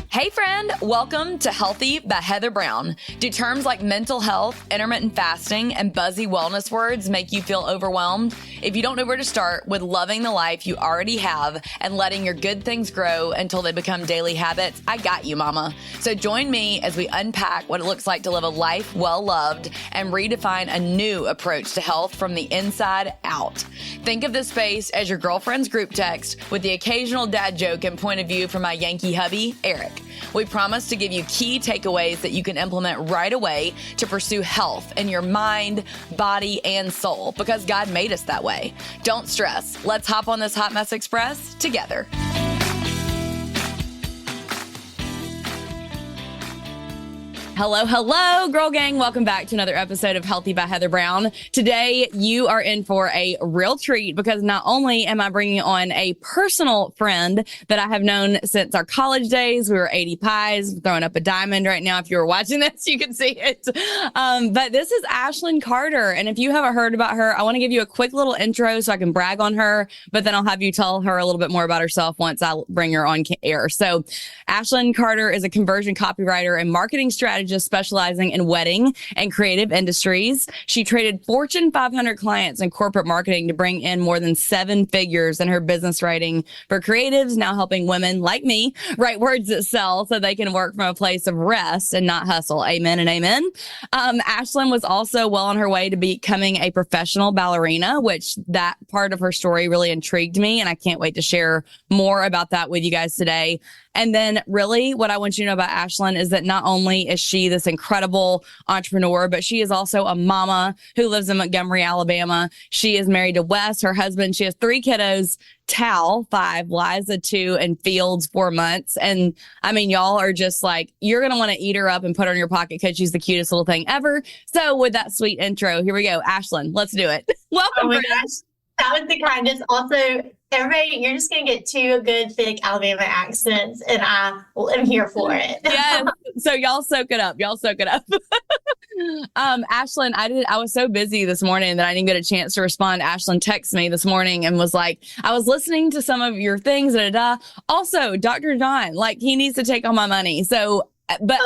Hey friend, welcome to Healthy by Heather Brown. Do terms like mental health, intermittent fasting, and buzzy wellness words make you feel overwhelmed? If you don't know where to start with loving the life you already have and letting your good things grow until they become daily habits, I got you, mama. So join me as we unpack what it looks like to live a life well loved and redefine a new approach to health from the inside out. Think of this space as your girlfriend's group text with the occasional dad joke and point of view from my Yankee hubby, Eric. We promise to give you key takeaways that you can implement right away to pursue health in your mind, body, and soul because God made us that way. Don't stress. Let's hop on this Hot Mess Express together. Hello, girl gang. Welcome back to another episode of Healthy by Heather Brown. Today, you are in for a real treat because not only am I bringing on a personal friend that I have known since our college days. We were 80 pies, throwing up a diamond right now. If you were watching this, you can see it. But this is Ashlyn Carter. And if you haven't heard about her, I want to give you a quick little intro so I can brag on her, but then I'll have you tell her a little bit more about herself once I bring her on air. So Ashlyn Carter is a conversion copywriter and marketing strategist specializing in wedding and creative industries. She traded Fortune 500 clients in corporate marketing to bring in more than 7 figures in her business writing for creatives, now helping women like me write words that sell so they can work from a place of rest and not hustle. Amen and amen. Ashlyn was also well on her way to becoming a professional ballerina, which that part of her story really intrigued me. And I can't wait to share more about that with you guys today. And then really what I want you to know about Ashlyn is that not only is she this incredible entrepreneur, but she is also a mama who lives in Montgomery, Alabama. She is married to Wes, her husband. She has 3 kiddos, Tal, 5, Liza, 2, and Fields, 4 months. And I mean, y'all are just like, you're going to want to eat her up and put her in your pocket because she's the cutest little thing ever. So with that sweet intro, here we go. Ashlyn, let's do it. Welcome. Oh my gosh. That was the kindest. Also, everybody, you're just going to get 2 good, thick Alabama accents, and I am here for it. Yes. So y'all soak it up. Ashlyn, I was so busy this morning that I didn't get a chance to respond. Ashlyn texted me this morning and was like, I was listening to some of your things. Also, Dr. John, like he needs to take all my money. So, but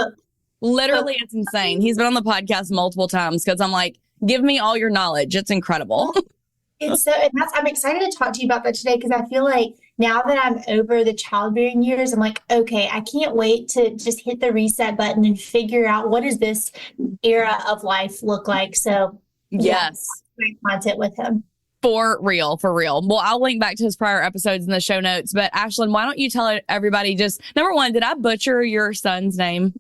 literally it's insane. He's been on the podcast multiple times because I'm like, give me all your knowledge. It's incredible. I'm excited to talk to you about that today because I feel like now that I'm over the childbearing years, I'm like, okay, I can't wait to just hit the reset button and figure out what does this era of life look like. So yes, great content with him. For real. Well, I'll link back to his prior episodes in the show notes. But Ashlyn, why don't you tell everybody just, number one, did I butcher your son's name?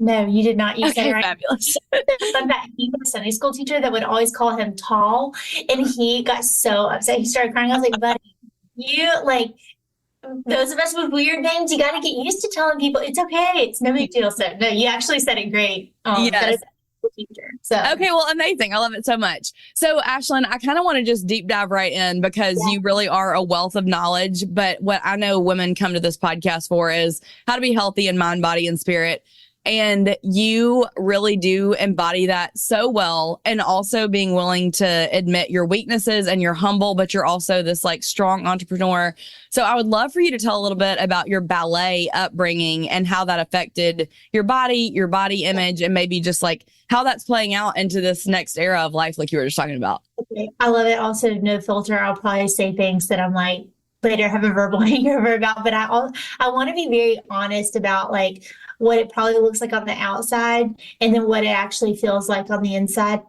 No, you did not. You said it right. Fabulous. He was a Sunday school teacher that would always call him Tall, and he got so upset. He started crying. I was like, buddy, you like those of us with weird names, you got to get used to telling people it's okay. It's no big deal. So no, you actually said it great. Yes. Teacher. So okay, well, amazing. I love it so much. So Ashlyn, I kind of want to just deep dive right in because you really are a wealth of knowledge. But what I know women come to this podcast for is how to be healthy in mind, body, and spirit. And you really do embody that so well. And also being willing to admit your weaknesses, and you're humble, but you're also this like strong entrepreneur. So I would love for you to tell a little bit about your ballet upbringing and how that affected your body image, and maybe just like how that's playing out into this next era of life, like you were just talking about. Okay. I love it. Also, no filter. I'll probably say things that I'm like, later have a verbal hangover about, but I want to be very honest about like what it probably looks like on the outside and then what it actually feels like on the inside.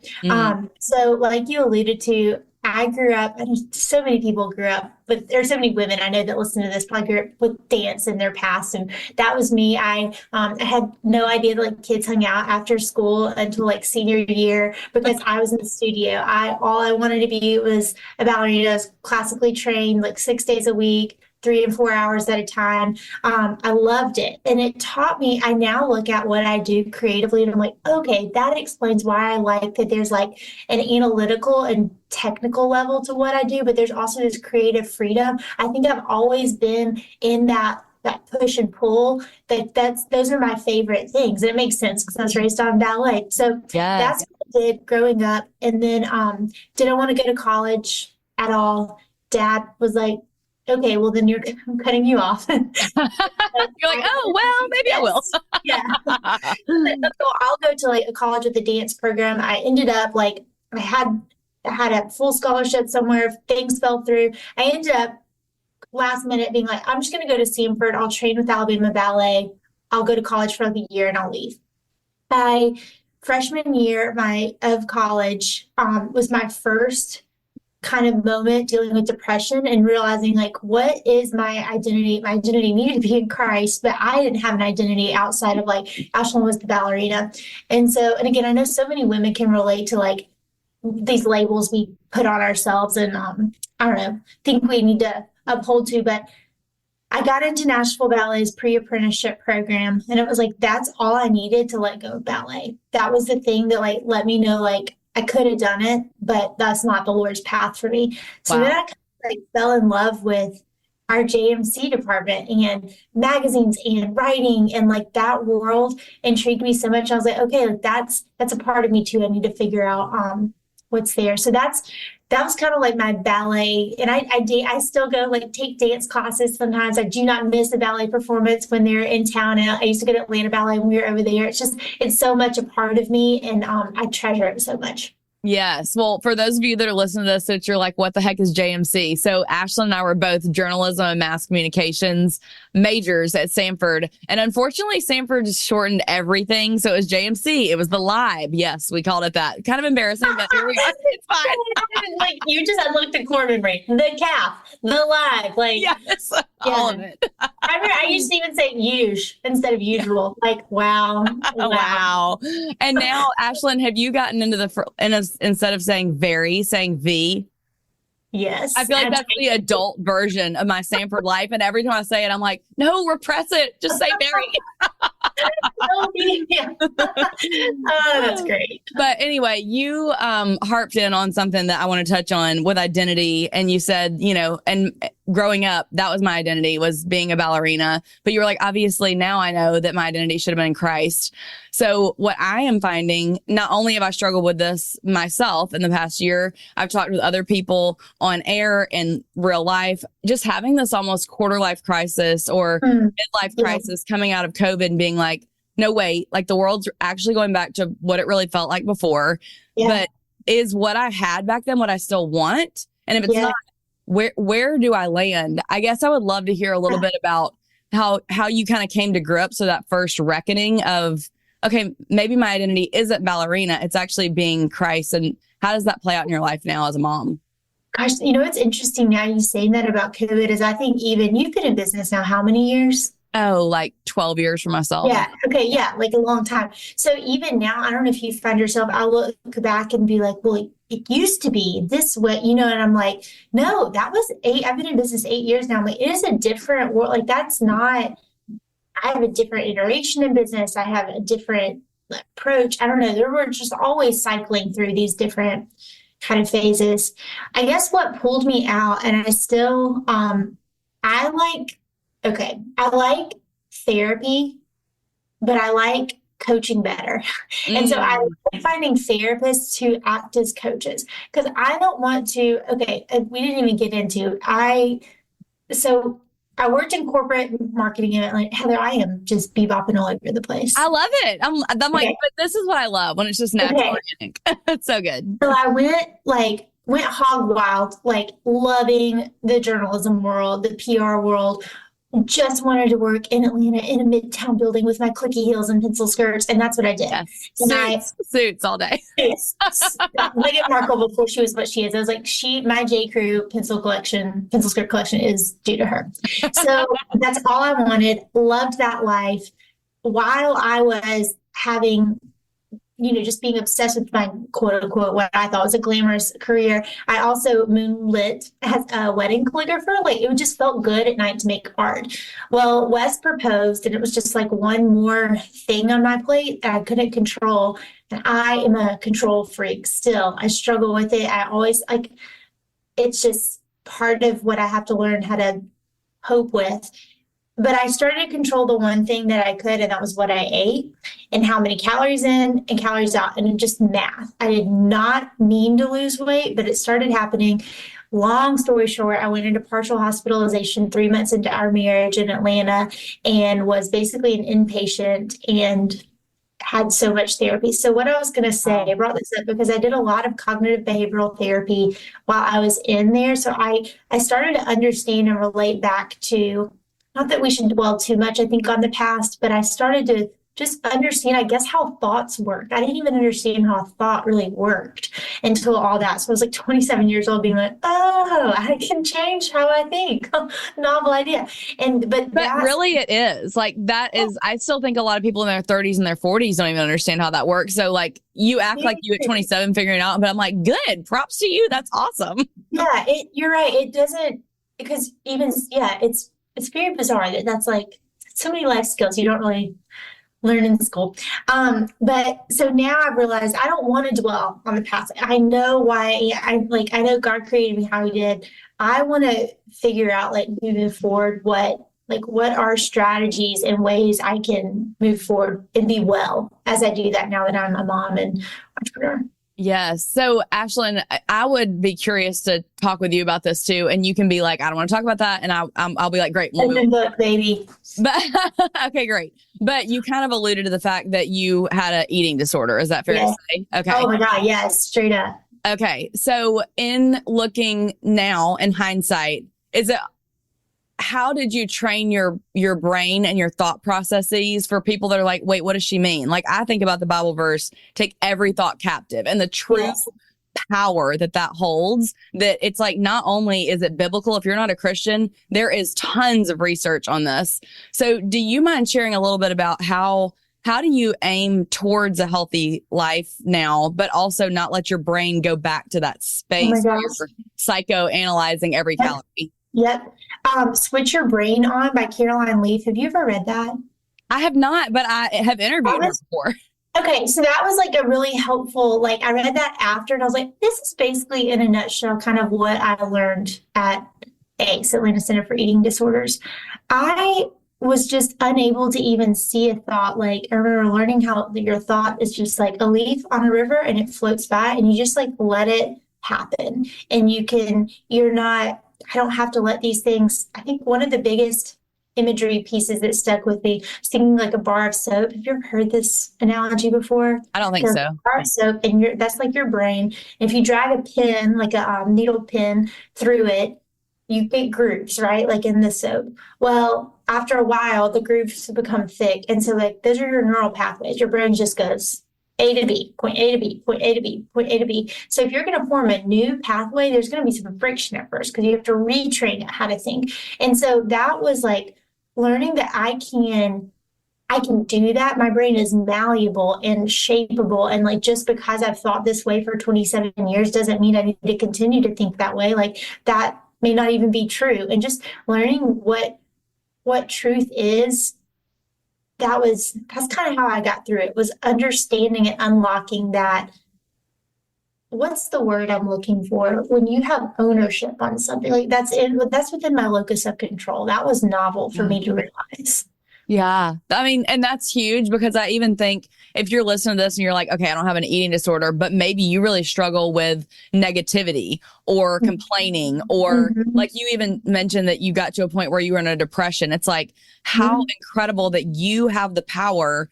So like you alluded to, I grew up, and so many people grew up, but there's so many women I know that listen to this probably grew up with dance in their past. And that was me. I had no idea that like kids hung out after school until like senior year because I was in the studio. All I wanted to be was a ballerina, classically trained like 6 days a week, 3 and 4 hours at a time. I loved it. And it taught me, I now look at what I do creatively and I'm like, okay, that explains why I like that there's like an analytical and technical level to what I do, but there's also this creative freedom. I think I've always been in that push and pull, those are my favorite things. And it makes sense because I was raised on ballet. So that's what I did growing up. And then didn't want to go to college at all. Dad was like, okay, well then I'm cutting you off. You're like, oh, well, maybe I will. Yeah. So I'll go to like a college with a dance program. I ended up like, I had a full scholarship somewhere. Things fell through. I ended up last minute being like, I'm just going to go to Stanford. I'll train with Alabama Ballet. I'll go to college for like a year and I'll leave. My freshman year of college was my first kind of moment dealing with depression and realizing like, what is my identity? My identity needed to be in Christ, but I didn't have an identity outside of like Ashlyn was the ballerina. And so, and again, I know so many women can relate to like these labels we put on ourselves and I don't know, think we need to uphold to, but I got into Nashville Ballet's pre-apprenticeship program and it was like, that's all I needed to let go of ballet. That was the thing that like let me know like I could have done it, but that's not the Lord's path for me. So Wow. then I kind of like fell in love with our JMC department and magazines and writing and like that world intrigued me so much. I was like, okay, like that's a part of me too. I need to figure out what's there. So that was kind of like my ballet. And I still go like take dance classes sometimes. I do not miss a ballet performance when they're in town. And I used to go to Atlanta Ballet when we were over there. It's so much a part of me. And I treasure it so much. Yes. Well, for those of you that are listening to this, that you're like, what the heck is JMC? So Ashlyn and I were both journalism and mass communications majors at Stanford. And unfortunately, Stanford just shortened everything. So it was JMC. It was the Live. Yes, we called it that. Kind of embarrassing, but here we are. It's fine. Like you just unlocked the Corbin brain, the calf, the Live. Like, yes, all of it. I used to even say usual instead of usual. Like, wow. Wow. And now, Ashlyn, have you gotten into instead of saying very, saying V? Yes. I feel like that's the adult version of my Stanford life. And every time I say it, I'm like, no, repress it. Just say very. Oh, that's great. But anyway, you harped in on something that I want to touch on with identity. And you said, and growing up, that was my identity, was being a ballerina. But you were like, obviously now I know that my identity should have been in Christ. So what I am finding, not only have I struggled with this myself in the past year, I've talked with other people on air and real life, just having this almost quarter life crisis or midlife crisis coming out of COVID and being like, no, wait, like the world's actually going back to what it really felt like before. Yeah. But is what I had back then what I still want? And if it's not, where do I land? I guess I would love to hear a little bit about how you kind of came to grips with that first reckoning of, okay, maybe my identity isn't ballerina. It's actually being Christ. And how does that play out in your life now as a mom? Gosh, it's interesting now you saying that about COVID is I think even you've been in business now, how many years? Oh, like 12 years for myself. Yeah. Okay. Yeah. Like a long time. So even now, I don't know if you find yourself, I'll look back and be like, well, it used to be this way, and I'm like, no, that was I've been in business 8 years now. I'm like, it is a different world. Like that's not, I have a different iteration in business. I have a different approach. I don't know. We're just always cycling through these different kind of phases. I guess what pulled me out, and I still, I like therapy, but I like coaching better. And so I like finding therapists who act as coaches because I don't want to, we didn't even get into, so I worked in corporate marketing and like Heather, I am just bebopping all over the place. I love it. I'm like, but this is what I love when it's just natural organic. It's so good. So I went hog wild, like loving the journalism world, the PR world. Just wanted to work in Atlanta in a midtown building with my clicky heels and pencil skirts. And that's what I did. Yes. Suits all day. Meghan Markle, before she was what she is, I was like, my J. Crew pencil skirt collection is due to her. So that's all I wanted. Loved that life. While I was having, just being obsessed with my quote unquote, what I thought was a glamorous career. I also moonlit as a wedding calligrapher. Like it just felt good at night to make art. Well, Wes proposed and it was just like one more thing on my plate that I couldn't control. And I am a control freak still. I struggle with it. I always it's just part of what I have to learn how to cope with. But I started to control the one thing that I could, and that was what I ate and how many calories in and calories out, and just math. I did not mean to lose weight, but it started happening. long story short, I went into partial hospitalization 3 months into our marriage in Atlanta and was basically an inpatient and had so much therapy. So what I was going to say, I brought this up because I did a lot of cognitive behavioral therapy while I was in there. So I started to understand and relate back to, not that we should dwell too much, I think, on the past, but I started to just understand, I guess, how thoughts work. I didn't even understand how a thought really worked until all that. So I was like 27 years old being like, oh, I can change how I think. Novel idea. But really it is like, that is, I still think a lot of people in their 30s and their 40s don't even understand how that works. So like, you act like you at 27 figuring it out, but I'm like, good, props to you. That's awesome. Yeah, you're right. It doesn't, because even, it's very bizarre that's like so many life skills you don't really learn in school. But so now I've realized I don't want to dwell on the past. I know why I know God created me how he did. I want to figure out, like, moving forward, what are strategies and ways I can move forward and be well as I do that now that I'm a mom and entrepreneur. Yes. So, Ashlyn, I would be curious to talk with you about this too. And you can be like, I don't want to talk about that. And I'll be like, great. Open book, baby. But okay, great. But you kind of alluded to the fact that you had an eating disorder. Is that fair to say? Okay. Oh my God. Yes. Straight up. Okay. So in looking now in hindsight, how did you train your brain and your thought processes for people that are like, wait, what does she mean? Like, I think about the Bible verse, take every thought captive, and the true power that holds, that it's like, not only is it biblical, if you're not a Christian, there is tons of research on this. So do you mind sharing a little bit about how do you aim towards a healthy life now, but also not let your brain go back to that space where you're psychoanalyzing every calorie? Yep. Switch Your Brain On by Caroline Leaf. Have you ever read that? I have not, but I have interviewed her before. Okay, so that was like a really helpful, like, I read that after and I was like, this is basically in a nutshell kind of what I learned at ACE, Atlanta Center for Eating Disorders. I was just unable to even see a thought. Like, I remember learning how your thought is just like a leaf on a river and it floats by and you just like let it happen. And I don't have to let these things. I think one of the biggest imagery pieces that stuck with me, thinking like a bar of soap. Have you ever heard this analogy before? I don't think so. A bar of soap, and that's like your brain. And if you drag a pin, like a needle pin, through it, you get grooves, right? Like in the soap. Well, after a while, the grooves become thick, and so like those are your neural pathways. Your brain just goes A to B, point A to B, point A to B, point A to B. So if you're going to form a new pathway, there's going to be some friction at first because you have to retrain it how to think. And so that was like learning that I can do that. My brain is malleable and shapeable. And like, just because I've thought this way for 27 years doesn't mean I need to continue to think that way. Like, that may not even be true. And just learning what truth is, that's kind of how I got through it, was understanding and unlocking that. What's the word I'm looking for? When you have ownership on something, like that's within my locus of control. That was novel for me to realize. Yeah. I mean, and that's huge, because I even think if you're listening to this and you're like, okay, I don't have an eating disorder, but maybe you really struggle with negativity or complaining, or like you even mentioned that you got to a point where you were in a depression. It's like, how incredible that you have the power.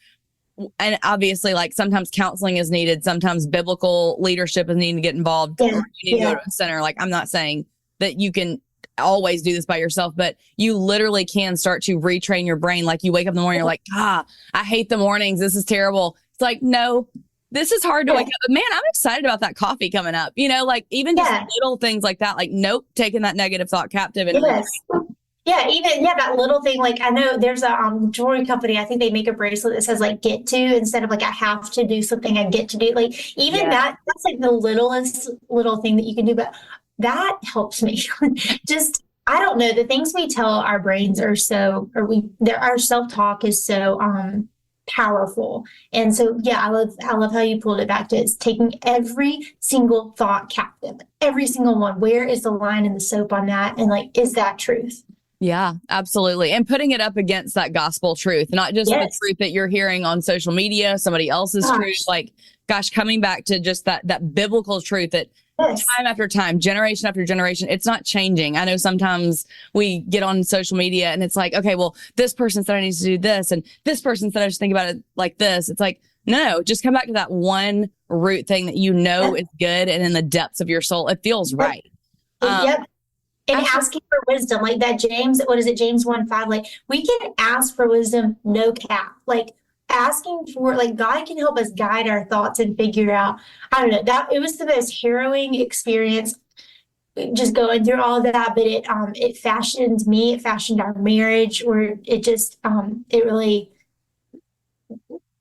And obviously, like, sometimes counseling is needed. Sometimes biblical leadership is needed to get involved. Or you need to go to a center. Like, I'm not saying that you can always do this by yourself, but you literally can start to retrain your brain. Like, you wake up in the morning, you're like, I hate the mornings. This is terrible. It's like, no, this is hard to wake up. But man, I'm excited about that coffee coming up. You know, like, even just little things like that. Like, nope, taking that negative thought captive. And that little thing. Like, I know there's a jewelry company, I think they make a bracelet that says like get to, instead of like I have to do something, I get to do. Like, even that's like the littlest little thing that you can do, but that helps me. Just, I don't know, the things we tell our brains are our self-talk is so powerful. And so I love how you pulled it back to it's taking every single thought captive, every single one. Where is the line in the soap on that? And like, is that truth? Yeah, absolutely. And putting it up against that gospel truth, not just the truth that you're hearing on social media, somebody else's truth. Like, gosh, coming back to just that biblical truth that time after time, generation after generation, it's not changing. I know sometimes we get on social media and it's like, okay, well, this person said I need to do this, and this person said I should think about it like this. It's like, no, just come back to that one root thing that you know is good, and in the depths of your soul, it feels right. Yep. And asking for wisdom, like that James 1:5, like we can ask for wisdom, no cap. Like asking for, like, God can help us guide our thoughts and figure out, I don't know, that it was the most harrowing experience just going through all of that, but it fashioned me, it fashioned our marriage, or it just it really,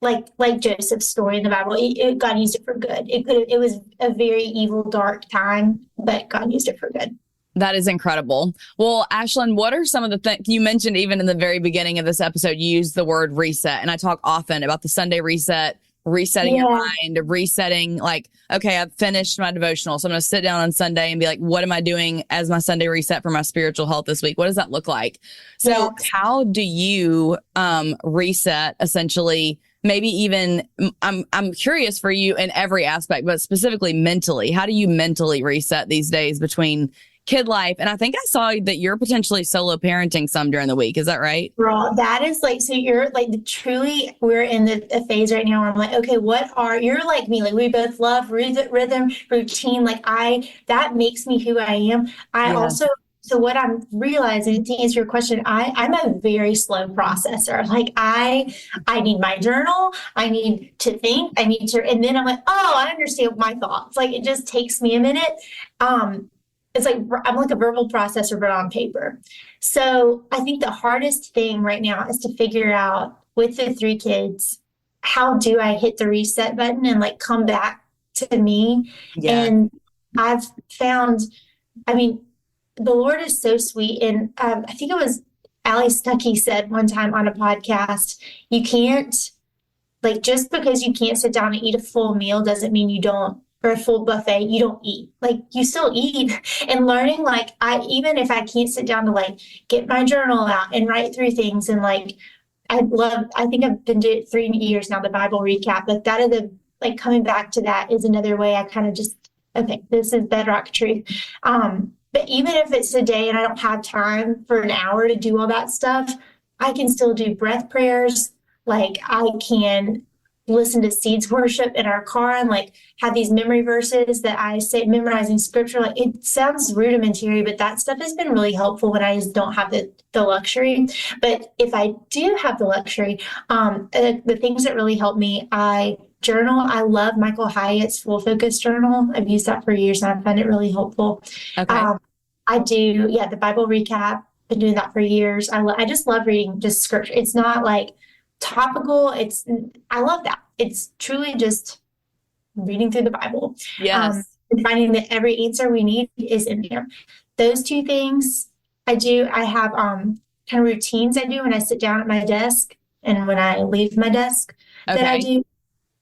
like Joseph's story in the Bible, God used it for good. It was a very evil, dark time, but God used it for good. That is incredible. Well, Ashlyn, what are some of the things you mentioned even in the very beginning of this episode? You used the word reset, and I talk often about the Sunday reset, resetting your mind, resetting, like, okay, I've finished my devotional, so I'm going to sit down on Sunday and be like, what am I doing as my Sunday reset for my spiritual health this week? What does that look like? So how do you reset, essentially? Maybe even, I'm curious for you in every aspect, but specifically mentally. How do you mentally reset these days between kid life? And I think I saw that you're potentially solo parenting some during the week. Is that right? Girl, that is like, so you're like truly, we're in the phase right now where I'm like, okay, you're like me, like we both love rhythm, routine. Like that makes me who I am. So what I'm realizing, to answer your question, I'm a very slow processor. Like I need my journal. I need to think. And then I'm like, oh, I understand my thoughts. Like it just takes me a minute. It's like I'm like a verbal processor, but on paper. So I think the hardest thing right now is to figure out, with the 3 kids, how do I hit the reset button and like come back to me? Yeah. And I've found, the Lord is so sweet. And I think it was Allie Stuckey said one time on a podcast, you can't, like, just because you can't sit down and eat a full meal doesn't mean you don't, or a full buffet, you don't eat. Like, you still eat. And learning, like, even if I can't sit down to like get my journal out and write through things, and like, I think I've been doing it 3 years now, the Bible recap, but that is like coming back to that is another way I kind of just, okay, this is bedrock truth. But even if it's a day and I don't have time for an hour to do all that stuff, I can still do breath prayers. Like I can listen to Seeds worship in our car and like have these memory verses that I say, memorizing scripture. Like it sounds rudimentary, but that stuff has been really helpful when I just don't have the luxury. But if I do have the luxury, the things that really help me, I journal. I love Michael Hyatt's Full Focus Journal. I've used that for years and I find it really helpful. Okay. I do, the Bible recap. Been doing that for years. I just love reading just scripture. It's not like topical. I love that. It's truly just reading through the Bible. Yes. And finding that every answer we need is in there. Those 2 things I do. I have kind of routines I do when I sit down at my desk and when I leave my desk that I do.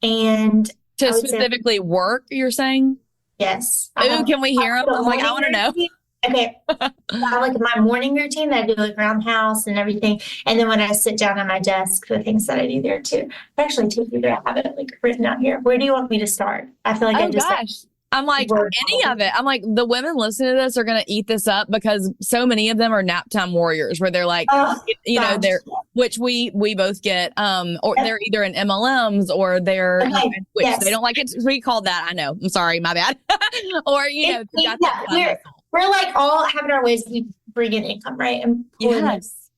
And to specifically work, you're saying? Yes. Ooh, can we hear them? I'm like, I want to know. Okay. I have like my morning routine that I do like around the house and everything. And then when I sit down at my desk, the things that I do there too. I actually take you there. I have it like written out here. Where do you want me to start? I feel like I'm like, any of it. I'm like, the women listening to this are going to eat this up because so many of them are nap time warriors where they're like, which we both get, or they're either in MLMs or they're, they don't like it. We call that, I know, I'm sorry, my bad. Or, we're like all having our ways we bring in income, right? Yes.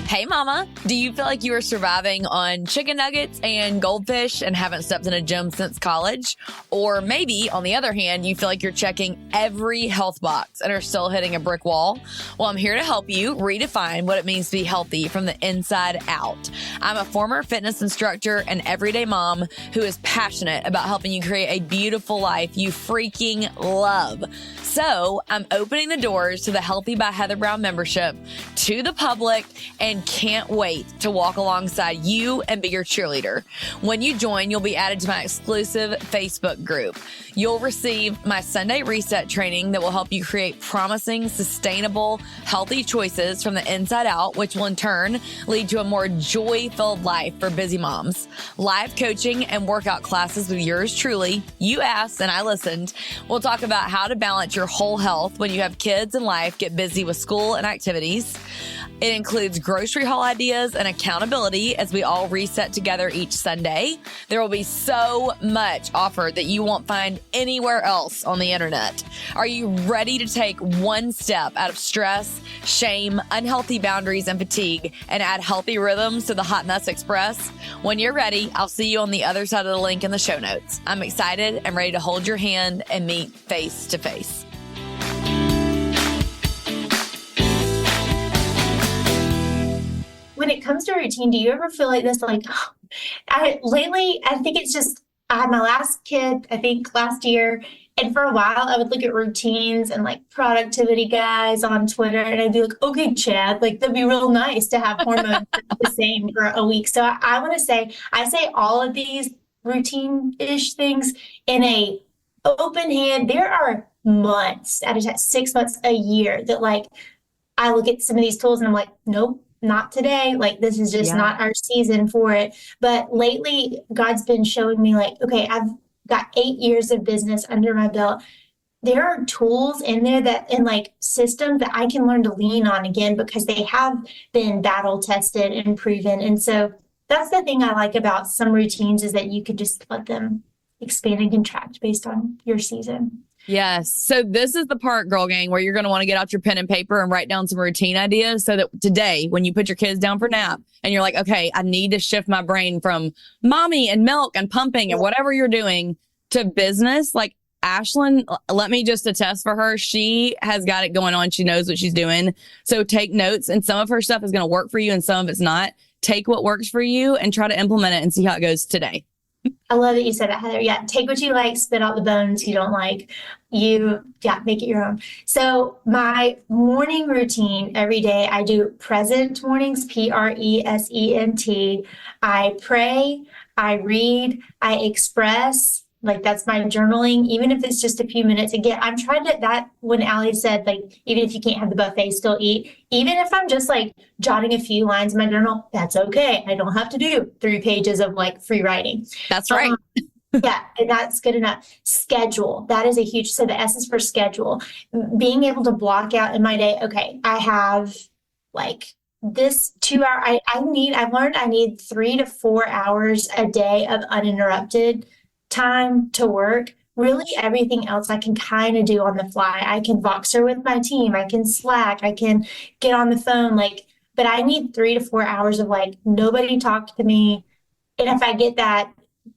Hey mama, do you feel like you are surviving on chicken nuggets and goldfish and haven't stepped in a gym since college? Or maybe, on the other hand, you feel like you're checking every health box and are still hitting a brick wall? Well, I'm here to help you redefine what it means to be healthy from the inside out. I'm a former fitness instructor and everyday mom who is passionate about helping you create a beautiful life you freaking love. So I'm opening the doors to the Healthy by Heather Brown membership to the public and and can't wait to walk alongside you and be your cheerleader. When you join, you'll be added to my exclusive Facebook group. You'll receive my Sunday reset training that will help you create promising, sustainable, healthy choices from the inside out, which will in turn lead to a more joy-filled life for busy moms. Live coaching and workout classes with yours truly. You asked and I listened. We'll talk about how to balance your whole health when you have kids and life get busy with school and activities. It includes grocery haul ideas and accountability as we all reset together each Sunday. There will be so much offered that you won't find anywhere else on the internet. Are you ready to take one step out of stress, shame, unhealthy boundaries, and fatigue and add healthy rhythms to the Hot Mess Express? When you're ready, I'll see you on the other side of the link in the show notes. I'm excited and ready to hold your hand and meet face to face. When it comes to routine, do you ever feel like this? Like, lately, I think it's just, I had my last kid, I think last year. And for a while, I would look at routines and like productivity guys on Twitter. And I'd be like, okay, Chad, like that'd be real nice to have hormones the same for a week. So I want to say, I say all of these routine-ish things in a open hand. There are months at a time, 6 months, a year that like, I look at some of these tools and I'm like, nope. Not today. Like, this is just not our season for it. But lately, God's been showing me like, okay, I've got 8 years of business under my belt. There are tools in there that, and like systems that I can learn to lean on again because they have been battle tested and proven. And so that's the thing I like about some routines is that you could just let them expand and contract based on your season. Yes. So this is the part, girl gang, where you're going to want to get out your pen and paper and write down some routine ideas so that today, when you put your kids down for nap and you're like, okay, I need to shift my brain from mommy and milk and pumping and whatever you're doing to business. Like Ashlyn, let me just attest for her. She has got it going on. She knows what she's doing. So take notes, and some of her stuff is going to work for you and some of it's not. Take what works for you and try to implement it and see how it goes today. I love that you said that, Heather. Yeah, take what you like, spit out the bones you don't like. Make it your own. So my morning routine every day, I do present mornings, Present. I pray, I read, I express. Like that's my journaling, even if it's just a few minutes. Again, I'm trying to, that when Allie said, like, even if you can't have the buffet, still eat. Even if I'm just like jotting a few lines in my journal, that's okay. I don't have to do 3 pages of like free writing. That's right. Yeah, and that's good enough. Schedule. That is a huge, so the S is for schedule. Being able to block out in my day, okay, I have like this 2 hour, I've learned I need 3 to 4 hours a day of uninterrupted time to work. Really everything else I can kind of do on the fly. I can Voxer with my team. I can Slack. I can get on the phone. Like, but I need 3 to 4 hours of like, nobody talked to me. And if I get that,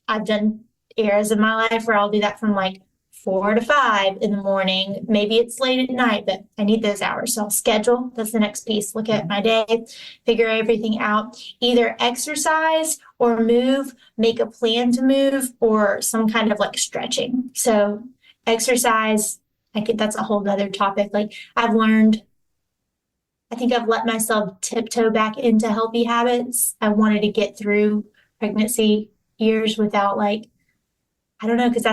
I've done eras of my life where I'll do that from like 4 to 5 in the morning. Maybe it's late at night, but I need those hours. So I'll schedule. That's the next piece. Look at my day, figure everything out, either exercise or move, make a plan to move, or some kind of like stretching. So exercise, that's a whole other topic. Like I've learned, I think I've let myself tiptoe back into healthy habits. I wanted to get through pregnancy years without like, I don't know, because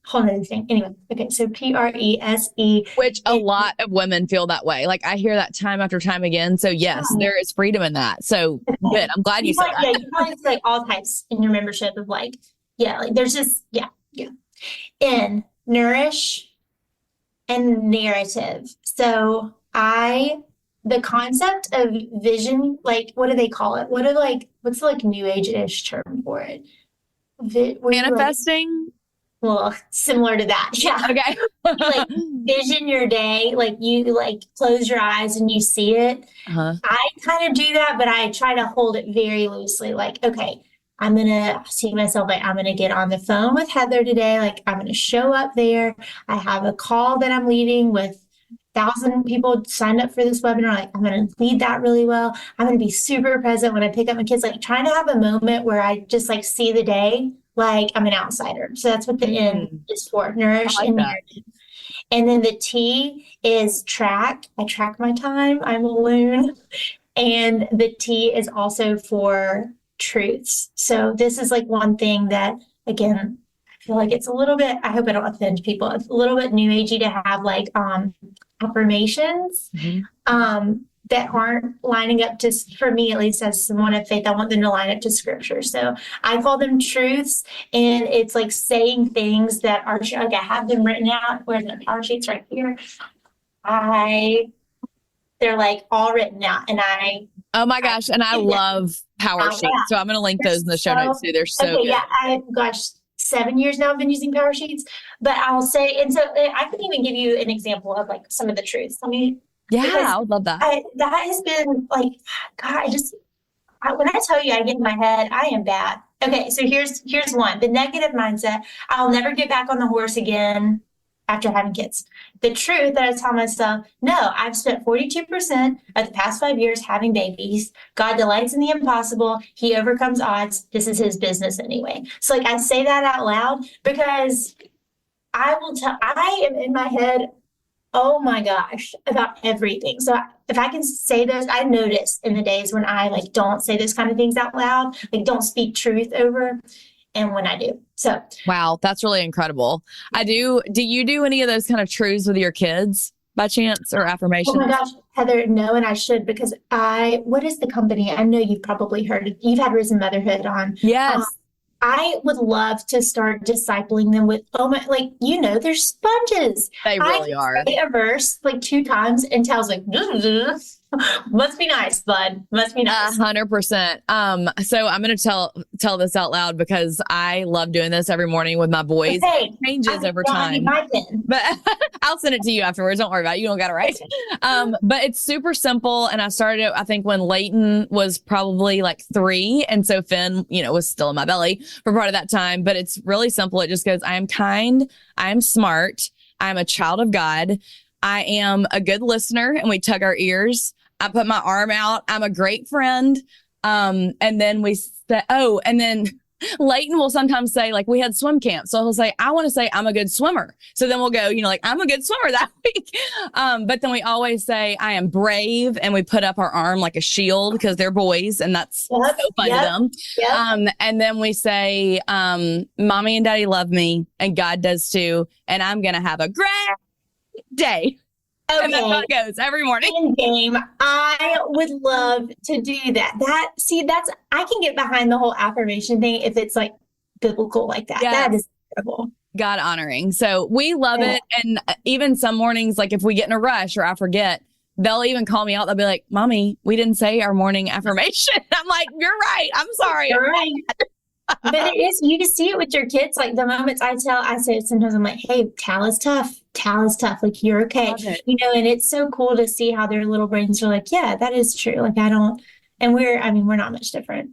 whole other thing. Anyway, okay, so Prese. Which a lot of women feel that way. Like I hear that time after time again. So yes, there is freedom in that. So good. I'm glad you said that. Yeah, you probably like all types in your membership of like, like there's just, in nourish and narrative. So the concept of vision, like what do they call it? What's the like new age-ish term for it? Manifesting? Well, similar to that. Yeah. Okay. Like vision your day, like you like close your eyes and you see it. Uh-huh. I kind of do that, but I try to hold it very loosely. Like, okay, I'm going to see myself like, I'm going to get on the phone with Heather today. Like I'm going to show up there. I have a call that I'm leading with 1,000 people signed up for this webinar. Like I'm going to lead that really well. I'm going to be super present when I pick up my kids, like trying to have a moment where I just like see the day like I'm an outsider. So that's what the N is for, nourish and narrative. And then the T is track. I track my time. I'm a loon. And the T is also for truths. So this is like one thing that, again, I feel like it's a little bit, I hope I don't offend people. It's a little bit new agey to have like affirmations that aren't lining up to, for me at least as someone of faith, I want them to line up to scripture. So I call them truths, and it's like saying things that are, like I have them written out, where the power sheets right here. They're like all written out, and oh my gosh. And I love power sheets. So I'm going to link those in the show notes too. They're so good. Yeah. Gosh, 7 years now I've been using power sheets, but I'll say, and so I can even give you an example of like some of the truths. I would love that. That has been like, God, when I tell you I get in my head, I am bad. Okay. So here's one, the negative mindset. I'll never get back on the horse again after having kids. The truth that I tell myself, no, I've spent 42% of the past 5 years having babies. God delights in the impossible. He overcomes odds. This is his business anyway. So like I say that out loud because I am in my head, oh my gosh, about everything. So if I can say those, I notice in the days when I like don't say those kind of things out loud, like don't speak truth over, and when I do. So wow, that's really incredible. Do you do any of those kind of truths with your kids by chance, or affirmations? Oh my gosh, Heather, no, and I should, because what is the company? I know you've probably heard it. You've had Risen Motherhood on. Yes. I would love to start discipling them with, they're sponges. They really are. Say a verse like 2 times and tells like, must be nice, bud. Must be nice. 100%. So I'm going to tell this out loud because I love doing this every morning with my boys. Okay. It changes over time. But I'll send it to you afterwards. Don't worry about it. You don't got it right. But it's super simple. And I started it, I think, when Layton was probably like 3. And so Finn, was still in my belly for part of that time. But it's really simple. It just goes, I am kind. I am smart. I'm a child of God. I am a good listener, and we tug our ears. I put my arm out. I'm a great friend. And then we say, and then Layton will sometimes say, like, we had swim camp. So he'll say, I want to say I'm a good swimmer. So then we'll go, I'm a good swimmer that week. But then we always say I am brave, and we put up our arm like a shield because they're boys, and that's so fun to them. Yep. And then we say, mommy and daddy love me, and God does too. And I'm going to have a great day. Okay. And that's how it goes every morning. In game, I would love to do that. I can get behind the whole affirmation thing if it's like biblical like that. Yes. That is incredible. God honoring. So we love it. And even some mornings, like if we get in a rush or I forget, they'll even call me out. They'll be like, Mommy, we didn't say our morning affirmation. I'm like, you're right. I'm sorry. You're right. But it is, you can see it with your kids. Like the moments I say it sometimes, I'm like, hey, Tal is tough. Like, you're okay. And it's so cool to see how their little brains are like, yeah, that is true. Like we're not much different.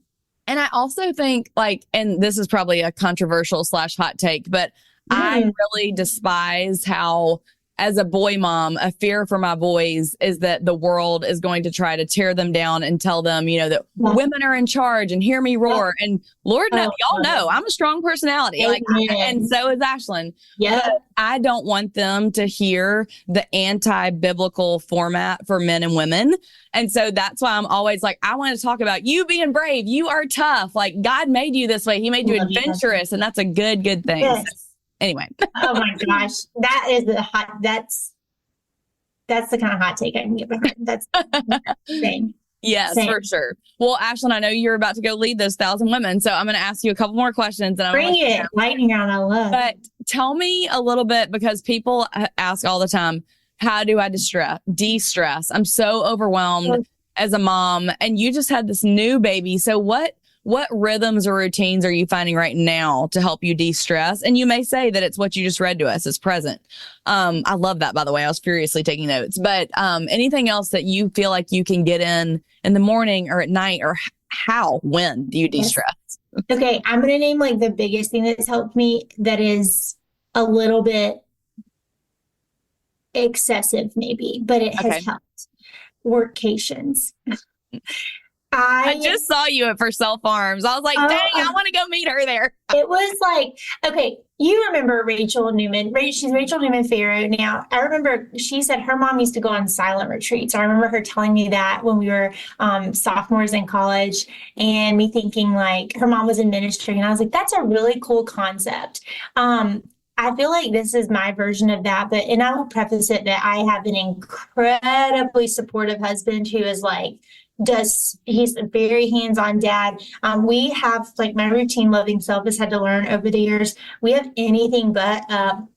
And I also think and this is probably a controversial / hot take, but I really despise how, as a boy mom, a fear for my boys is that the world is going to try to tear them down and tell them, that women are in charge and hear me roar. And Lord, y'all know I'm a strong personality. And so is Ashlyn. Yeah. I don't want them to hear the anti-biblical format for men and women. And so that's why I'm always like, I want to talk about you being brave. You are tough. Like, God made you this way. He made you adventurous. And that's a good thing. Yes. So, anyway. Oh my gosh. That is that's the kind of hot take I can get behind. That's the thing. Yes, for sure. Well, Ashlyn, I know you're about to go lead those 1,000 women. So I'm going to ask you a couple more questions. And bring it. Lightning round. I love. But tell me a little bit, because people ask all the time, how do I de-stress? I'm so overwhelmed as a mom, and you just had this new baby. So what rhythms or routines are you finding right now to help you de-stress? And you may say that it's what you just read to us is present. I love that, by the way. I was furiously taking notes. But anything else that you feel like you can get in the morning or at night, or when do you de-stress? Okay, I'm going to name like the biggest thing that's helped me that is a little bit excessive maybe, but it has helped. Workations. I I just saw you at For Sale Farms. I was like, dang, I oh, want to go meet her there. it was like, okay, you remember Rachel Newman. She's Rachel Newman Farrow. Now, I remember she said her mom used to go on silent retreats. I remember her telling me that when we were sophomores in college, and me thinking like her mom was in ministry. And I was like, that's a really cool concept. I feel like this is my version of that, and I will preface it that I have an incredibly supportive husband who is like, he's a very hands-on dad. We have like my routine loving self has had to learn over the years. We have anything but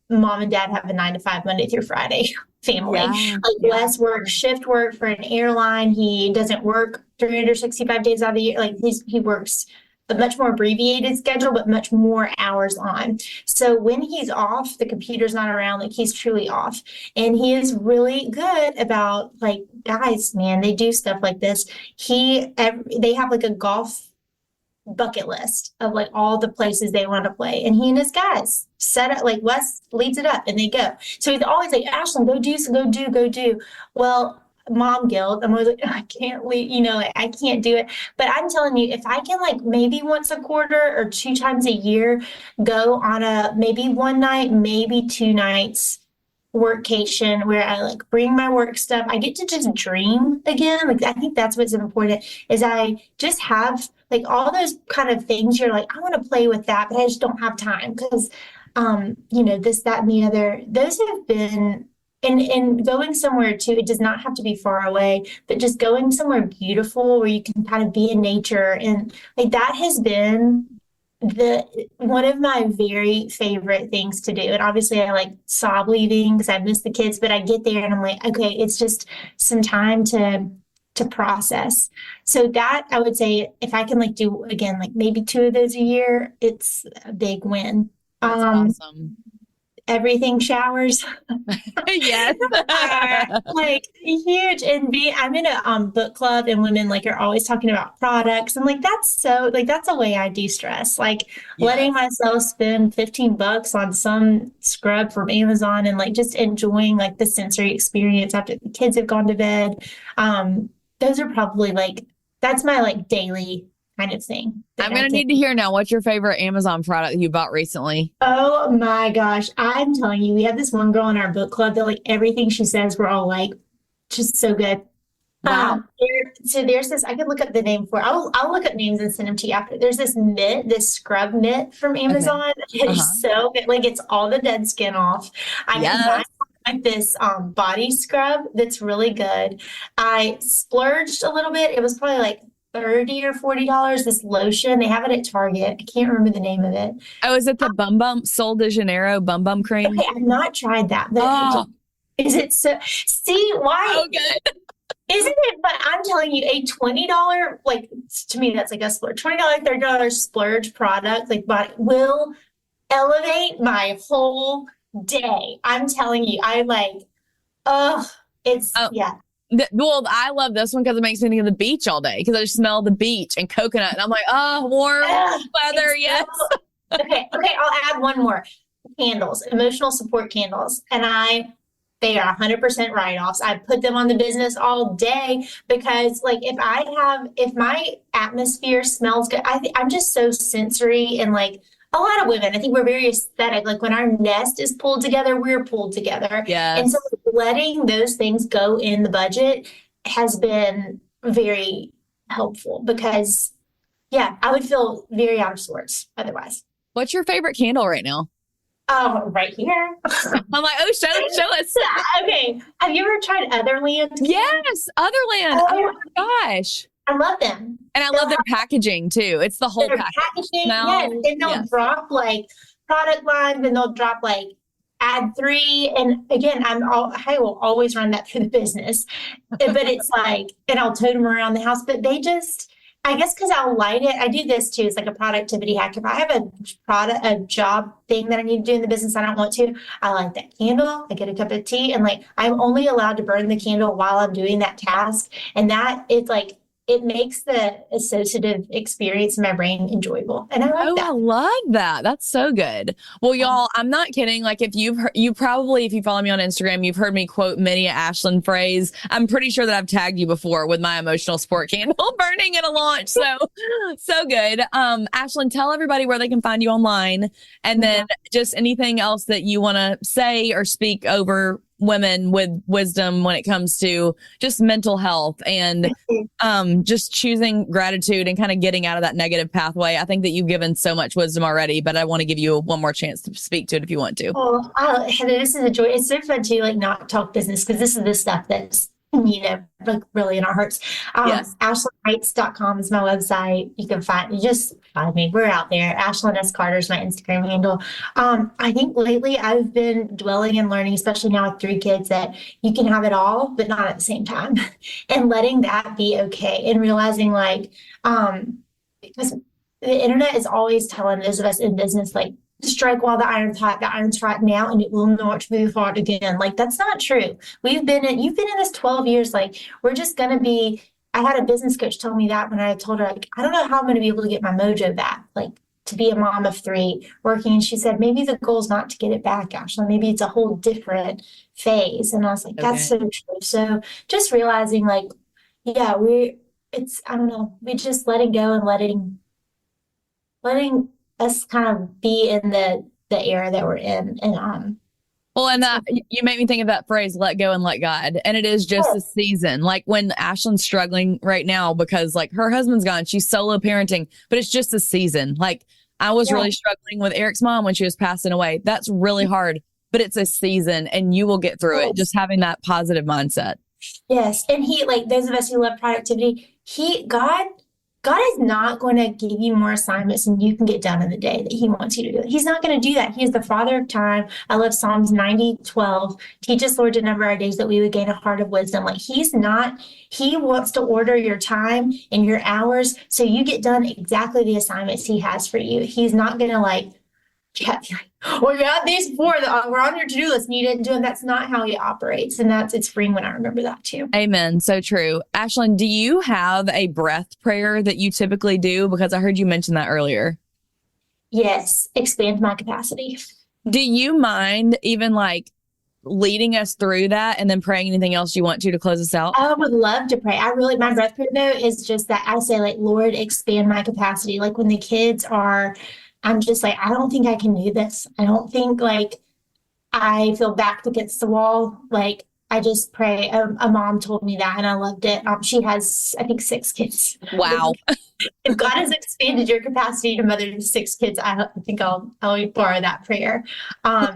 mom and dad have a 9 to 5 Monday through Friday family. Yeah. Like Wes works shift work for an airline. He doesn't work 365 days out of the year. Like he works a much more abbreviated schedule, but much more hours on. So when he's off, the computer's not around, like he's truly off. And he is really good about like, guys, man, they do stuff like this. They have like a golf bucket list of like all the places they want to play. And he and his guys set up, like Wes leads it up and they go. So he's always like, Ashlyn, go do, so go do. Well, mom guilt. I'm always like, I can't leave, like, I can't do it. But I'm telling you, if I can like maybe once a quarter or 2 times a year go on maybe one night, maybe 2 nights workcation where I like bring my work stuff, I get to just dream again. Like I think that's what's important is I just have like all those kind of things you're like, I want to play with that, but I just don't have time because this, that, and the other, those have been. And going somewhere too, it does not have to be far away, but just going somewhere beautiful where you can kind of be in nature. And like that has been one of my very favorite things to do. And obviously I like sob leaving because I miss the kids, but I get there and I'm like, okay, it's just some time to process. So that I would say if I can like do again, like maybe 2 of those a year, it's a big win. That's awesome. Everything showers. Yes. Like huge. And I'm in a book club and women like are always talking about products. I'm like, that's a way I de-stress. Like letting myself spend $15 on some scrub from Amazon and like just enjoying like the sensory experience after the kids have gone to bed. Those are probably like, that's my like daily kind of thing. I'm going to need to hear now. What's your favorite Amazon product you bought recently? Oh my gosh. I'm telling you, we have this one girl in our book club that like everything she says, we're all like, just so good. Wow. So there's this, I could look up the name for it. I'll look up names and send them to you after. There's this scrub mitt from Amazon. Okay. It is so good. Like it's all the dead skin off. I can buy like this body scrub that's really good. I splurged a little bit. It was probably like $30 or $40, this lotion. They have it at Target. I can't remember the name of it. Oh, is it the Bum Bum Sol de Janeiro Bum Bum cream? Okay, I've not tried that. But is it so? See, why? Oh, good. Isn't it? But I'm telling you, a $20, like to me, that's like a splurge. $20, $30 splurge product, like will elevate my whole day. I'm telling you, I like, yeah. Well, I love this one because it makes me think of the beach all day because I just smell the beach and coconut. And I'm like, warm weather. Yes. Okay. I'll add one more. Candles, emotional support candles. And they are 100% write-offs. I put them on the business all day because like if my atmosphere smells good, I'm just so sensory and like a lot of women, I think we're very aesthetic. Like when our nest is pulled together, we're pulled together. Yes. And so letting those things go in the budget has been very helpful because, I would feel very out of sorts otherwise. What's your favorite candle right now? Right here. I'm like, show us. Okay. Have you ever tried Otherland? Yes, Otherland. Oh my gosh. I love them. And I love their packaging too. It's the whole packaging. Yes. And they'll drop like product lines and they'll drop like add 3. And again, I will always run that through the business, but it's like, and I'll tote them around the house, but they just, I guess because I'll light it. I do this too. It's like a productivity hack. If I have a job thing that I need to do in the business, I don't want to, I light that candle, I get a cup of tea, and like I'm only allowed to burn the candle while I'm doing that task. And that it's like it makes the associative experience in my brain enjoyable. And I like Oh, that. I love that. That's so good. Well, y'all, I'm not kidding. Like if you probably, if you follow me on Instagram, you've heard me quote many a Ashlyn phrase. I'm pretty sure that I've tagged you before with my emotional support candle burning at a launch. So good. Ashlyn, tell everybody where they can find you online, and then just anything else that you want to say or speak over women with wisdom when it comes to just mental health and just choosing gratitude and kind of getting out of that negative pathway. I think that you've given so much wisdom already, but I want to give you one more chance to speak to it if you want to. Oh, Heather, this is a joy. It's so fun to like not talk business, because this is the stuff that's, like really in our hearts. Yes. AshlynWrites.com is my website. You can just find me. We're out there. Ashlyn S. Carter is my Instagram handle. I think lately I've been dwelling and learning, especially now with 3 kids, that you can have it all, but not at the same time, and letting that be okay, and realizing because the internet is always telling those of us in business, like, strike while the iron's hot now, and it will not move hard again. Like, that's not true. You've been in this 12 years. Like, we're just going to be, I had a business coach tell me that when I told her, like, I don't know how I'm going to be able to get my mojo back, like to be a mom of 3 working. And she said, maybe the goal is not to get it back, Ashley. Maybe it's a whole different phase. And I was like, that's so true. So just realizing like, yeah, I don't know, we just letting go and letting us kind of be in the era that we're in. And well, and you make me think of that phrase, let go and let God. And it is just a season. Like when Ashlyn's struggling right now because like her husband's gone, she's solo parenting, but it's just a season. Like I was really struggling with Eric's mom when she was passing away. That's really hard, but it's a season and you will get through it. Just having that positive mindset. Yes. And like those of us who love productivity, God is not going to give you more assignments than you can get done in the day that he wants you to do. He's not going to do that. He is the Father of time. I love Psalms 90:12. Teach us, Lord, to number our days that we would gain a heart of wisdom. Like he wants to order your time and your hours so you get done exactly the assignments he has for you. He's not going to well, you had these 4 that were on your to-do list and you didn't do them. That's not how he operates. And it's freeing when I remember that too. Amen. So true. Ashlyn, do you have a breath prayer that you typically do? Because I heard you mention that earlier. Yes. Expand my capacity. Do you mind even like leading us through that and then praying anything else you want to close us out? I would love to pray. My breath prayer though is just that I say like, Lord, expand my capacity. Like when the kids I'm just like, I don't think I can do this. I don't think like I feel backed against the wall. Like I just pray. A mom told me that and I loved it. She has, I think, 6 kids. Wow. If God has expanded your capacity to mother 6 kids, I think I'll borrow that prayer. But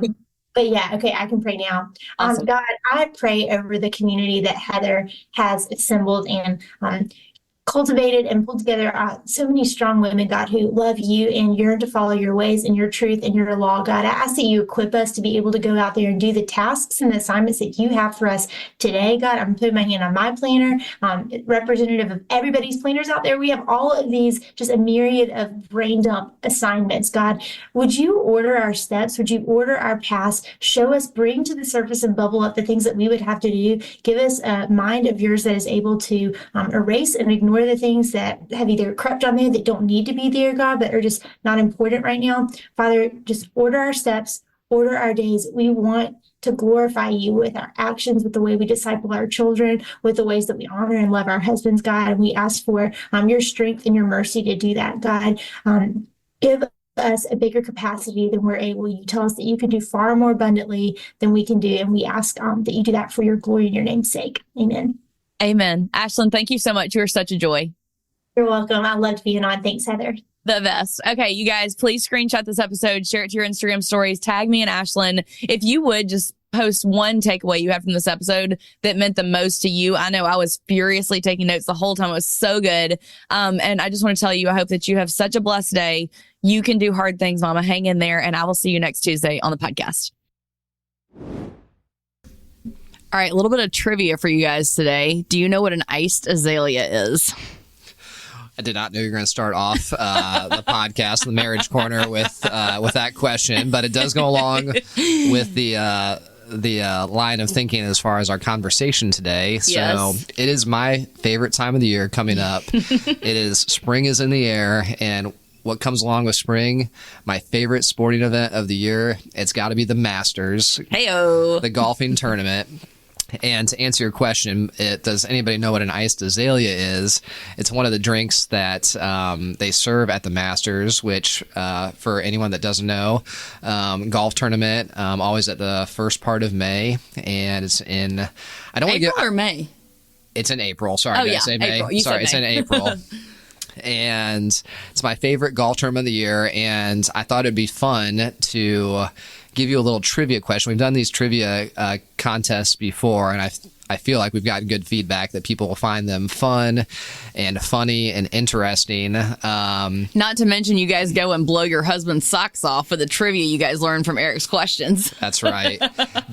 yeah, okay, I can pray now. Awesome. God, I pray over the community that Heather has assembled and cultivated and pulled together so many strong women, God, who love you and yearn to follow your ways and your truth and your law. God, I ask that you equip us to be able to go out there and do the tasks and the assignments that you have for us today. God, I'm putting my hand on my planner, representative of everybody's planners out there. We have all of these, just a myriad of brain dump assignments. God, would you order our steps? Would you order our paths? Show us, bring to the surface and bubble up the things that we would have to do. Give us a mind of yours that is able to erase and ignore the things that have either crept on there that don't need to be there, God, that are just not important right now. Father, just order our steps, order our days. We want to glorify you with our actions, with the way we disciple our children, with the ways that we honor and love our husbands, God. And we ask for your strength and your mercy to do that, God. Give us a bigger capacity than we're able. You tell us that you can do far more abundantly than we can do. And we ask that you do that for your glory and your name's sake. Amen. Amen. Ashlyn, thank you so much. You are such a joy. You're welcome. I loved being on. Thanks, Heather. The best. Okay, you guys, please screenshot this episode, share it to your Instagram stories, tag me and Ashlyn. If you would just post one takeaway you have from this episode that meant the most to you. I know I was furiously taking notes the whole time. It was so good. And I just want to tell you, I hope that you have such a blessed day. You can do hard things, Mama. Hang in there. And I will see you next Tuesday on the podcast. All right, a little bit of trivia for you guys today. Do you know what an iced azalea is? I did not know you were going to start off the podcast, the marriage corner, with that question, but it does go along with the the line of thinking as far as our conversation today. So Yes. it is my favorite time of the year coming up. Spring is in the air, and what comes along with spring, my favorite sporting event of the year, it's got to be the Masters, Heyo. the golfing tournament. And to answer your question, does anybody know what an iced azalea is? It's one of the drinks that they serve at the Masters, which for anyone that doesn't know, golf tournament, always at the first part of May. And it's in, I don't want to April or May? It's in April. Sorry, Oh, did I yeah, say May? April. You Sorry, said May. it's in April. And it's my favorite golf tournament of the year. And I thought it'd be fun to give you a little trivia question. We've done these trivia contests before, and I feel like we've gotten good feedback that people will find them fun and funny and interesting. Not to mention you guys go and blow your husband's socks off with the trivia you guys learned from Eric's questions. That's right.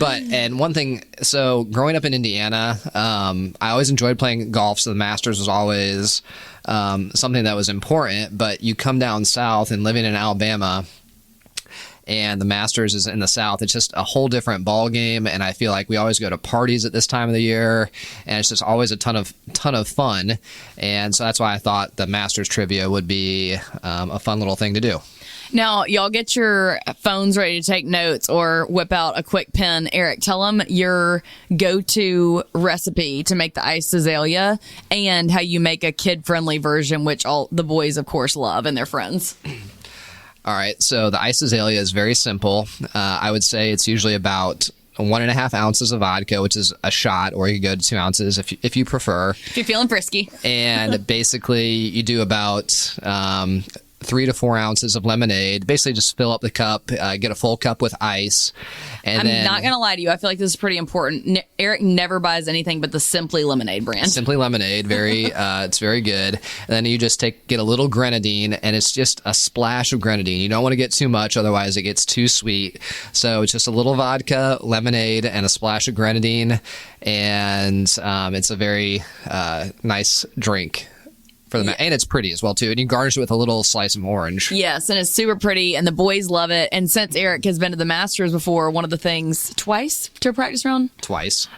And one thing, so growing up in Indiana, I always enjoyed playing golf, so the Masters was always something that was important. But you come down south and living in Alabama, and the Masters is in the South, it's just a whole different ball game. And I feel like we always go to parties at this time of the year, and it's just always a ton of fun. And so that's why I thought the Masters trivia would be a fun little thing to do. Now, y'all get your phones ready to take notes or whip out a quick pen. Eric, tell them your go-to recipe to make the iced azalea and how you make a kid-friendly version, which all the boys, of course, love and their friends. All right, so the iced azalea is very simple. I would say it's usually about 1.5 ounces of vodka, which is a shot, or you could go to 2 ounces if you prefer. If you're feeling frisky. And basically, you do about 3 to 4 ounces of lemonade. Basically, just fill up the cup, get a full cup with ice. And I'm not going to lie to you. I feel like this is pretty important. Eric never buys anything but the Simply Lemonade brand. Simply Lemonade, it's very good. And then you just get a little grenadine, and it's just a splash of grenadine. You don't want to get too much, otherwise it gets too sweet. So it's just a little vodka, lemonade, and a splash of grenadine, and it's a very nice drink. And it's pretty as well, too. And you garnish it with a little slice of orange. Yes, and it's super pretty, and the boys love it. And since Eric has been to the Masters before, one of the things, twice to a practice round? Twice.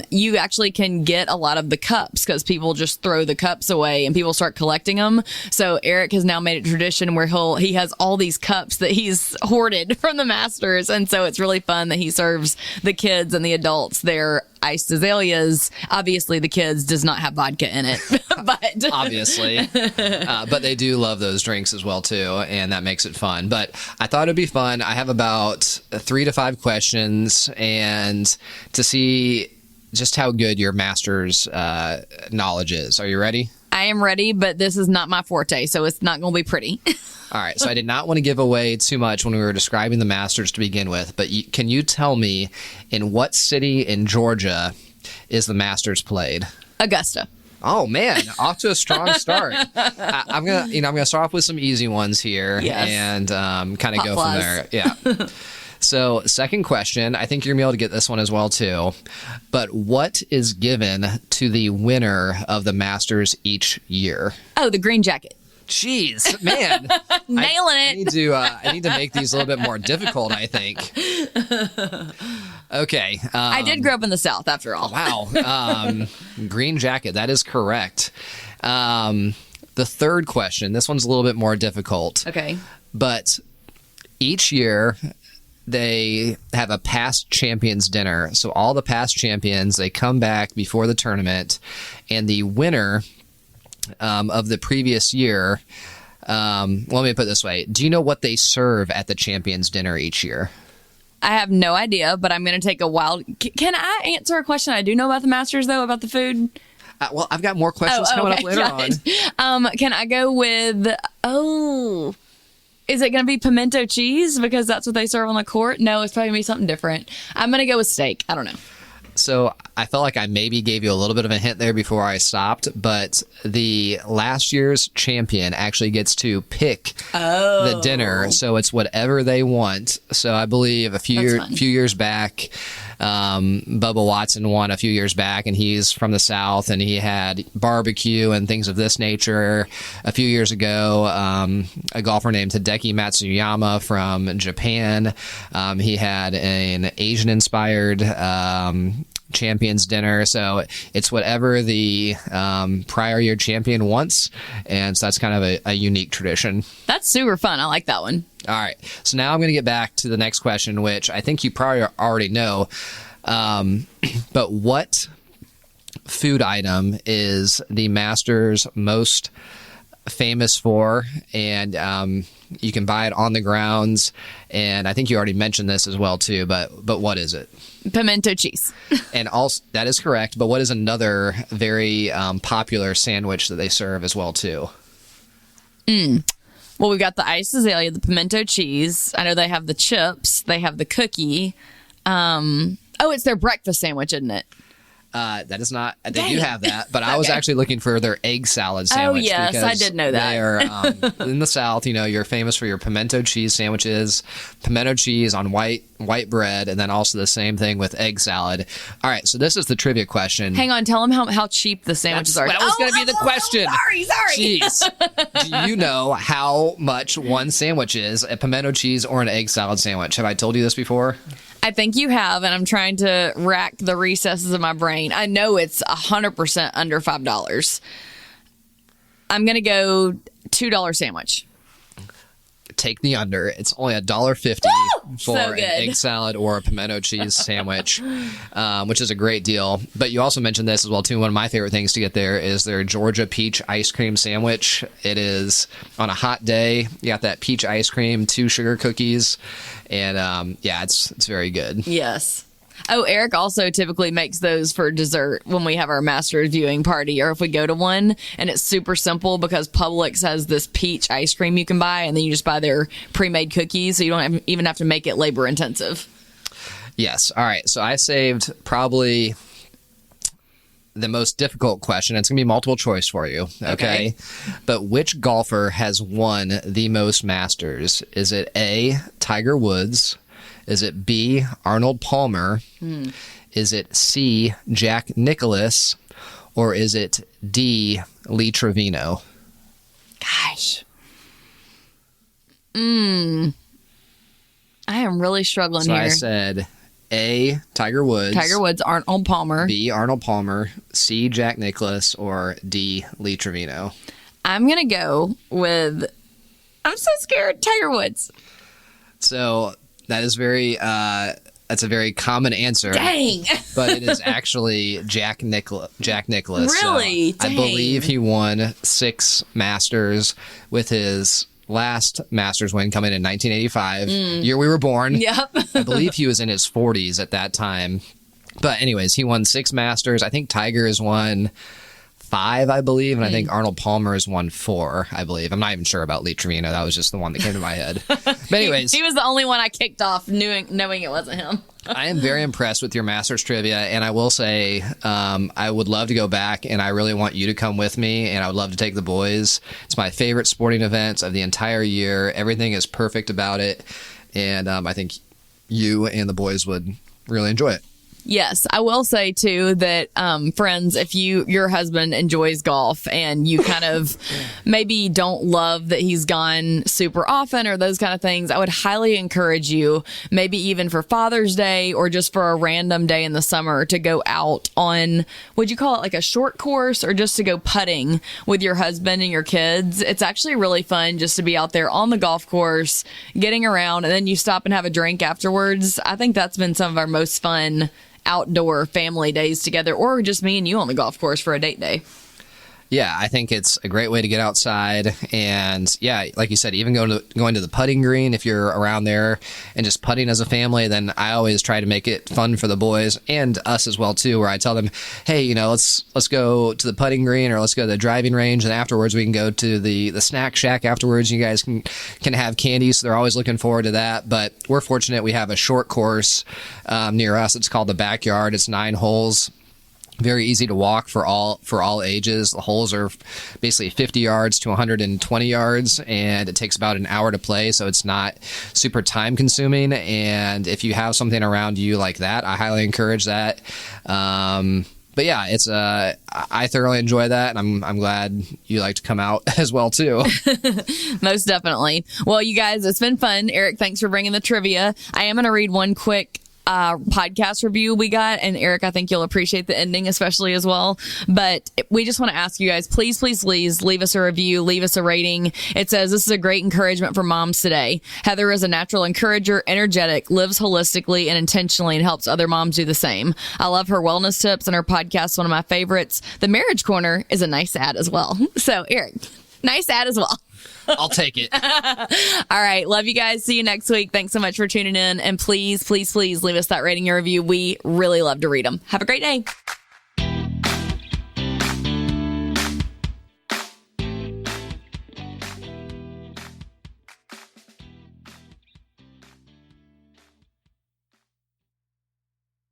You actually can get a lot of the cups because people just throw the cups away and people start collecting them. So Eric has now made a tradition where he has all these cups that he's hoarded from the Masters. And so it's really fun that he serves the kids and the adults their iced azaleas. Obviously, the kids does not have vodka in it, but obviously, but they do love those drinks as well too, and that makes it fun. But I thought it'd be fun. I have about 3 to 5 questions, and to see just how good your master's knowledge is. Are you ready? I am ready, but this is not my forte, so it's not going to be pretty. All right, so I did not want to give away too much when we were describing the Masters to begin with, but can you tell me in what city in Georgia is the Masters played? Augusta. Oh man, off to a strong start. I'm gonna start off with some easy ones here, yes, and kind of go flies. from there. Yeah. So, second question, I think you're going to be able to get this one as well, too. But what is given to the winner of the Masters each year? Oh, the green jacket. Jeez, man. Nailing it. I need to make these a little bit more difficult, I think. Okay. I did grow up in the South, after all. Wow. Green jacket, that is correct. The third question, this one's a little bit more difficult. Okay. But each year, they have a past champions dinner. So all the past champions, they come back before the tournament, and the winner of the previous year, let me put it this way. Do you know what they serve at the champions dinner each year? I have no idea, but I'm going to take a wild... Can I answer a question I do know about the Masters, though, about the food? Well, I've got more questions coming up later on. Can I go with... Is it going to be pimento cheese because that's what they serve on the court? No, it's probably going to be something different. I'm going to go with steak. I don't know. So I felt like I maybe gave you a little bit of a hint there before I stopped, but the last year's champion actually gets to pick the dinner. So it's whatever they want. So I believe a few years back, Bubba Watson won a few years back, and he's from the South, and he had barbecue and things of this nature. A few years ago, a golfer named Hideki Matsuyama from Japan, he had an Asian-inspired champions dinner. So it's whatever the prior year champion wants, and so that's kind of a unique tradition. That's super fun. I like that one. All right, so now I'm going to get back to the next question, which I think you probably already know, but what food item is the Masters most famous for? And you can buy it on the grounds, and I think you already mentioned this as well too, but what is it? Pimento cheese. And also, that is correct, but what is another very popular sandwich that they serve as well too? Well, we've got the iced azalea, the pimento cheese. I know they have the chips. They have the cookie. It's their breakfast sandwich, isn't it? That is not. They do have that, but I was actually looking for their egg salad sandwich. Oh, yes, I did know that. They're in the South. You're famous for your pimento cheese sandwiches, pimento cheese on white bread, and then also the same thing with egg salad. All right, so this is the trivia question. Hang on, tell them how cheap the sandwiches are. That was going to be the question. Sorry. Jeez. Do you know how much one sandwich is, a pimento cheese or an egg salad sandwich? Have I told you this before? I think you have, and I'm trying to rack the recesses of my brain. I know it's 100% under $5. I'm going to go $2 sandwich. Take the under. It's only $1.50 for an egg salad or a pimento cheese sandwich, which is a great deal. But you also mentioned this as well, too. One of my favorite things to get there is their Georgia peach ice cream sandwich. It is on a hot day. You got that peach ice cream, 2 sugar cookies, and it's very good. Yes. Oh, Eric also typically makes those for dessert when we have our Masters viewing party, or if we go to one, and it's super simple because Publix has this peach ice cream you can buy, and then you just buy their pre-made cookies, so you don't even have to make it labor intensive. Yes. All right. So I saved probably the most difficult question. It's going to be multiple choice for you. Okay. But which golfer has won the most Masters? Is it A, Tiger Woods? Is it B, Arnold Palmer? Is it C, Jack Nicklaus? Or is it D, Lee Trevino? Gosh. I am really struggling here. I said A, Tiger Woods. Arnold Palmer. B, Arnold Palmer. C, Jack Nicklaus. Or D, Lee Trevino. I'm going to go with, I'm so scared, Tiger Woods. So that is that's a very common answer. Dang. But it is actually Jack Nicklaus. Really? I believe he won 6 Masters with his last Masters win coming in 1985, year we were born. Yep. I believe he was in his 40s at that time. But anyways, he won 6 Masters. I think Tiger has won 5, I believe, and I think Arnold Palmer has won 4, I believe. I'm not even sure about Lee Trevino. That was just the one that came to my head. But anyways. He was the only one I kicked off knowing it wasn't him. I am very impressed with your Masters trivia, and I will say I would love to go back, and I really want you to come with me, and I would love to take the boys. It's my favorite sporting event of the entire year. Everything is perfect about it, and I think you and the boys would really enjoy it. Yes, I will say too that friends, if your husband enjoys golf and you kind of maybe don't love that he's gone super often or those kind of things, I would highly encourage you, maybe even for Father's Day or just for a random day in the summer, to go out on, would you call it like a short course, or just to go putting with your husband and your kids. It's actually really fun just to be out there on the golf course, getting around, and then you stop and have a drink afterwards. I think that's been some of our most fun outdoor family days together, or just me and you on the golf course for a date day. Yeah, I think it's a great way to get outside. And yeah, like you said, even going to the putting green, if you're around there and just putting as a family, then I always try to make it fun for the boys and us as well too, where I tell them, hey, let's go to the putting green, or let's go to the driving range, and afterwards we can go to the snack shack afterwards. You guys can have candy, so they're always looking forward to that. But we're fortunate we have a short course near us. It's called the Backyard. It's 9 holes. Very easy to walk for all ages. The holes are basically 50 yards to 120 yards, and it takes about an hour to play, so it's not super time consuming. And if you have something around you like that, I highly encourage that. But yeah, it's I thoroughly enjoy that, and I'm glad you like to come out as well too. Most definitely. Well, you guys, it's been fun. Eric, thanks for bringing the trivia. I am going to read one quick podcast review we got, and Eric, I think you'll appreciate the ending especially as well. But we just want to ask you guys, please leave us a review, leave us a rating. It says, this is a great encouragement for moms today. Heather is a natural encourager, energetic, lives holistically and intentionally, and helps other moms do the same. I love her wellness tips, and her podcast is one of my favorites. The Marriage Corner is a nice ad as well. So Eric, nice ad as well. I'll take it. All right. Love you guys. See you next week. Thanks so much for tuning in. And please leave us that rating and review. We really love to read them. Have a great day.